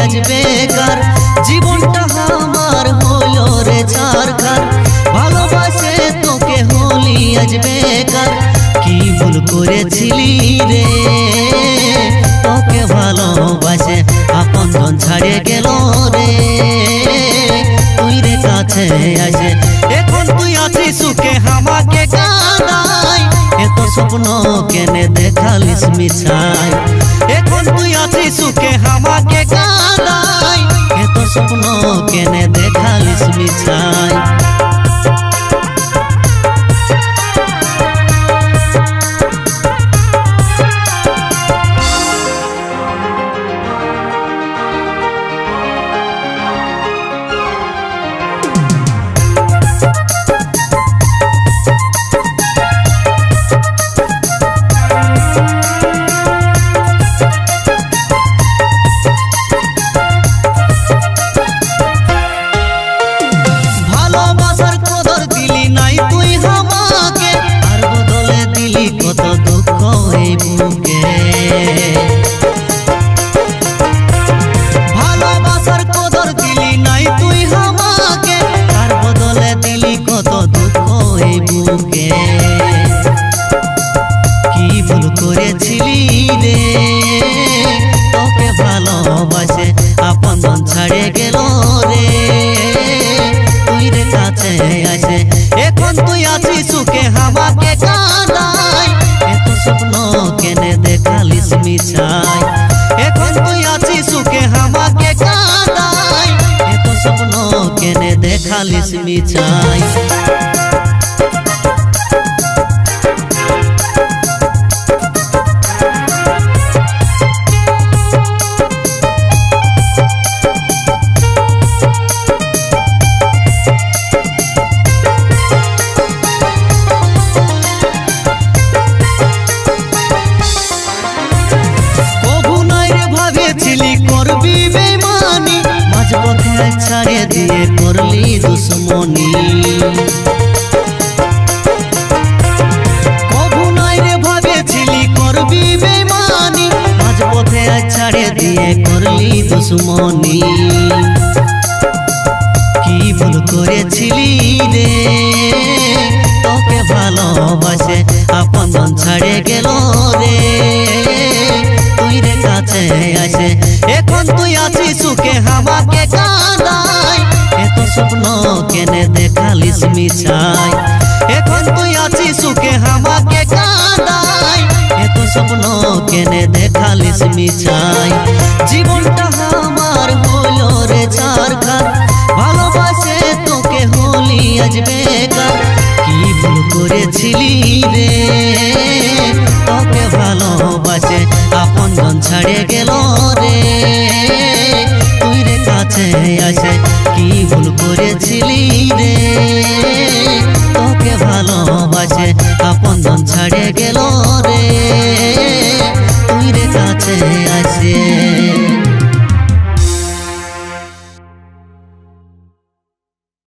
আজ বেকার, জীবনটা আমার হলো রে ছারখার। ভালোবাসে তোকে হলি আজ বেকার, কি ভুল করেছিলি রে তোকে ভালোবাসে আপনজন ছাড়িয়ে গেল রে। তুই রে কাছে আসে এখন তুই আছিস সুখে আমাকে কাঁদায়, এত স্বপ্ন কেনে দেখালিস মিছাই। এখন তুই আছিস সুখে আমাকে কাঁদায়, এত স্বপ্ন কেনে দেখালিস মিছাই। কত দুঃখ এই বুকে, ভালোবাসার কদর দিলি নাই তুই আমাকে, তার বদলে দিলি কত দুঃখ এই বুকে। কি ভুল করেছিলি রে তোকে ভালোবাসে আপনজন ছাড়ে গেল রে। তুই রে কাছে আসে এখন তুই আছিস সুখে আমাকে কাঁদায়, এত স্বপ্ন কেনে দেখালিস মিছাই। এখন তুই আছিস সুখে আমাকে কাঁদায়, এত স্বপ্ন কেনে দেখালিস মিছাই। করবি বেমানি মাঝপথে ছাড়ে দিয়ে করলি দুশ্মনী, কবু নাই রে ভেবেছিলি করবি বেমানি মাঝপথে ছাড়ে দিয়ে করলি দুশ্মনী। কি ভুল করেছিলি রে তোকে ভালোবাসে আপনজন ছাড়ে গেল রে। তুই রে কাছে আসে এখন তুই আছিস সুখে আমাকে কাঁদায়, এত স্বপ্ন কেনে দেখালিস মিছাই। এখন তুই আছিস সুখে আমাকে কাঁদায়, এত স্বপ্ন কেনে দেখালিস মিছাই। জীবনটা আমার হলো রে ছারখার, ভালোবাসে তোকে হলি আজ বেকার। কি ভুল করেছিলি রে তোকে ভালোবাসে আপনজন ছাড়ে গেল